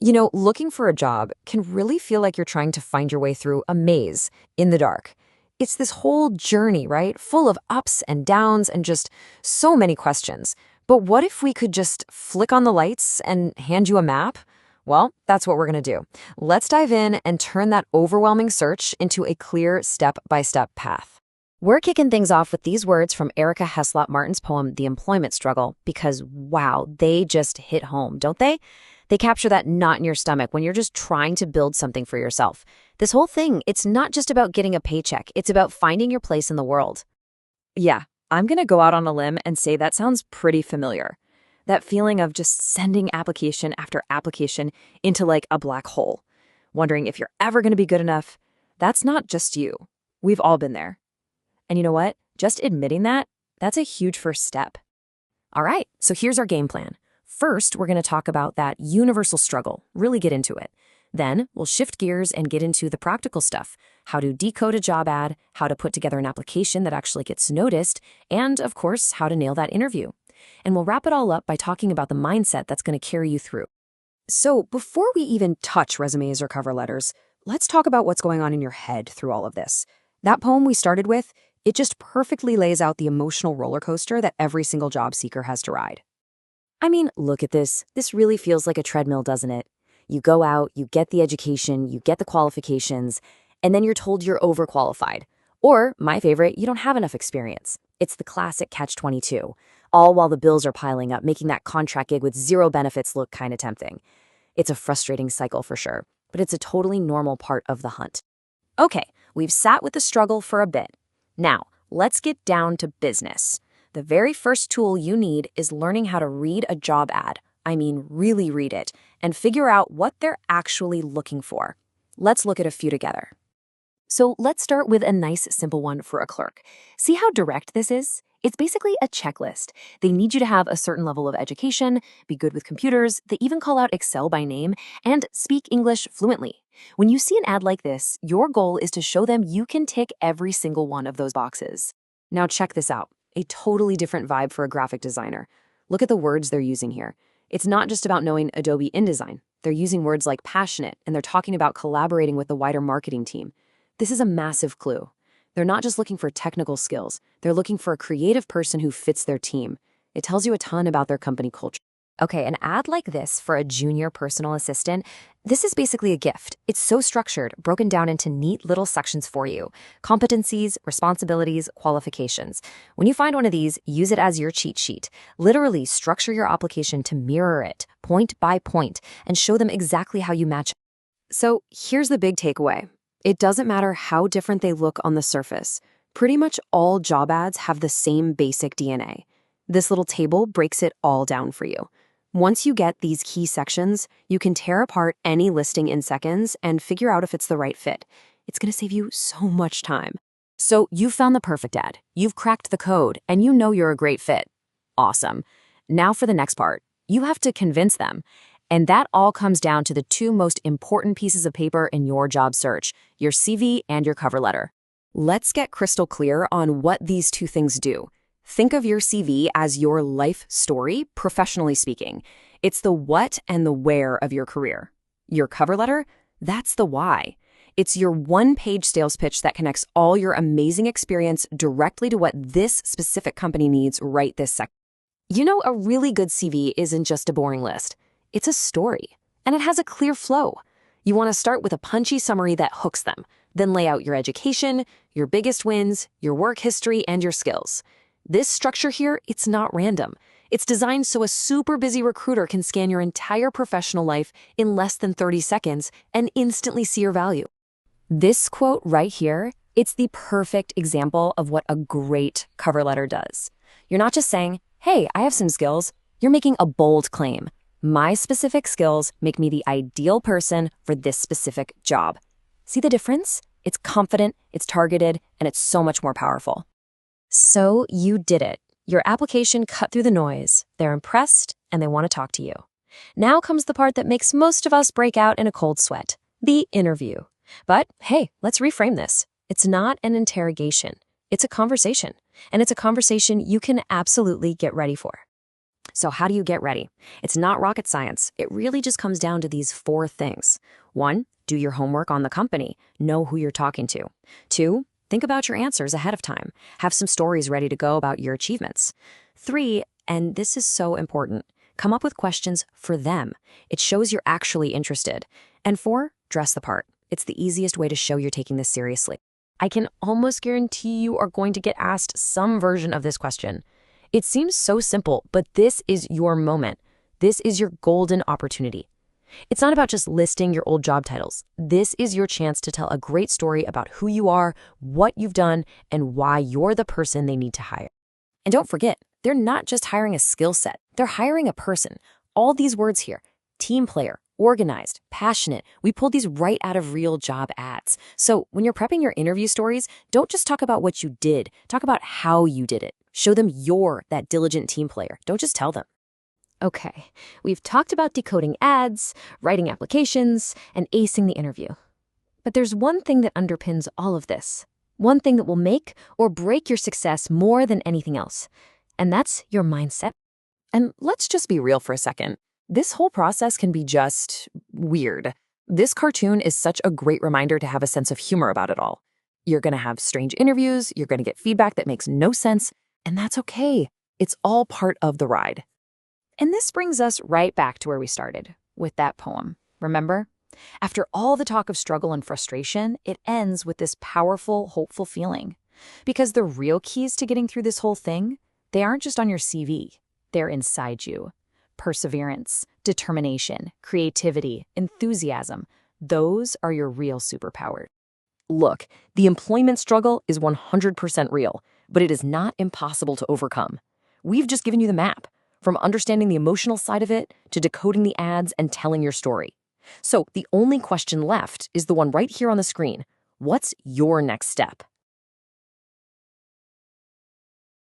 Looking for a job can really feel like you're trying to find your way through a maze in the dark. It's this whole journey, right? Full of ups and downs and just so many questions. But what if we could just flick on the lights and hand you a map? Well, that's what we're going to do. Let's dive in and turn that overwhelming search into a clear step-by-step path. We're kicking things off with these words from Erica Heslop Martin's poem, The Employment Struggle, because wow, they just hit home, don't they? They capture that knot in your stomach when you're just trying to build something for yourself. This whole thing, it's not just about getting a paycheck, it's about finding your place in the world. Yeah, I'm going to go out on a limb and say that sounds pretty familiar. That feeling of just sending application after application into like a black hole, wondering if you're ever going to be good enough. That's not just you. We've all been there. And you know what? Just admitting that, that's a huge first step. All right, so here's our game plan. First, we're going to talk about that universal struggle, really get into it. Then, we'll shift gears and get into the practical stuff, how to decode a job ad, how to put together an application that actually gets noticed, and, of course, how to nail that interview. And we'll wrap it all up by talking about the mindset that's going to carry you through. So, before we even touch resumes or cover letters, let's talk about what's going on in your head through all of this. That poem we started with, it just perfectly lays out the emotional roller coaster that every single job seeker has to ride. I mean, look at this. This really feels like a treadmill, doesn't it? You go out, you get the education, you get the qualifications, and then you're told you're overqualified. Or, my favorite, you don't have enough experience. It's the classic catch-22, all while the bills are piling up, making that contract gig with zero benefits look kind of tempting. It's a frustrating cycle for sure, but it's a totally normal part of the hunt. Okay, we've sat with the struggle for a bit. Now, let's get down to business. The very first tool you need is learning how to read a job ad. I mean, really read it, and figure out what they're actually looking for. Let's look at a few together. So let's start with a nice, simple one for a clerk. See how direct this is? It's basically a checklist. They need you to have a certain level of education, be good with computers, they even call out Excel by name, and speak English fluently. When you see an ad like this, your goal is to show them you can tick every single one of those boxes. Now check this out. A totally different vibe for a graphic designer. Look at the words they're using here. It's not just about knowing Adobe InDesign. They're using words like passionate, and they're talking about collaborating with the wider marketing team. This is a massive clue. They're not just looking for technical skills. They're looking for a creative person who fits their team. It tells you a ton about their company culture. Okay, an ad like this for a junior personal assistant, this is basically a gift. It's so structured, broken down into neat little sections for you. Competencies, responsibilities, qualifications. When you find one of these, use it as your cheat sheet. Literally structure your application to mirror it, point by point, and show them exactly how you match. So here's the big takeaway. It doesn't matter how different they look on the surface. Pretty much all job ads have the same basic DNA. This little table breaks it all down for you. Once you get these key sections, you can tear apart any listing in seconds and figure out if it's the right fit. It's going to save you so much time. So you've found the perfect ad, you've cracked the code, and you know you're a great fit. Awesome. Now for the next part. You have to convince them. And that all comes down to the two most important pieces of paper in your job search, your CV and your cover letter. Let's get crystal clear on what these two things do. Think of your CV as your life story, professionally speaking. It's the what and the where of your career. Your cover letter, that's the why. It's your one-page sales pitch that connects all your amazing experience directly to what this specific company needs right this second. A really good CV isn't just a boring list. It's a story, and it has a clear flow. You want to start with a punchy summary that hooks them, then lay out your education, your biggest wins, your work history, and your skills. This structure here, it's not random. It's designed so a super busy recruiter can scan your entire professional life in less than 30 seconds and instantly see your value. This quote right here, it's the perfect example of what a great cover letter does. You're not just saying, hey, I have some skills. You're making a bold claim. My specific skills make me the ideal person for this specific job. See the difference? It's confident, it's targeted, and it's so much more powerful. So you did it. Your application cut through the noise. They're impressed, and they want to talk to you. Now comes the part that makes most of us break out in a cold sweat, the interview. But hey, let's reframe this. It's not an interrogation. It's a conversation, and it's a conversation you can absolutely get ready for. So how do you get ready? It's not rocket science. It really just comes down to these 4 things. 1, do your homework on the company. Know who you're talking to. 2, think about your answers ahead of time. Have some stories ready to go about your achievements. 3, and this is so important, come up with questions for them. It shows you're actually interested. And 4, dress the part. It's the easiest way to show you're taking this seriously. I can almost guarantee you are going to get asked some version of this question. It seems so simple, but this is your moment. This is your golden opportunity. It's not about just listing your old job titles. This is your chance to tell a great story about who you are, what you've done, and why you're the person they need to hire. And don't forget, they're not just hiring a skill set. They're hiring a person. All these words here: team player, organized, passionate. We pulled these right out of real job ads. So when you're prepping your interview stories, don't just talk about what you did. Talk about how you did it. Show them you're that diligent team player. Don't just tell them. Okay, we've talked about decoding ads, writing applications, and acing the interview. But there's one thing that underpins all of this. One thing that will make or break your success more than anything else. And that's your mindset. And let's just be real for a second. This whole process can be just weird. This cartoon is such a great reminder to have a sense of humor about it all. You're going to have strange interviews, you're going to get feedback that makes no sense, and that's okay. It's all part of the ride. And this brings us right back to where we started, with that poem. Remember? After all the talk of struggle and frustration, it ends with this powerful, hopeful feeling. Because the real keys to getting through this whole thing, they aren't just on your CV. They're inside you. Perseverance, determination, creativity, enthusiasm. Those are your real superpowers. Look, the employment struggle is 100% real, but it is not impossible to overcome. We've just given you the map, from understanding the emotional side of it to decoding the ads and telling your story. So the only question left is the one right here on the screen. What's your next step?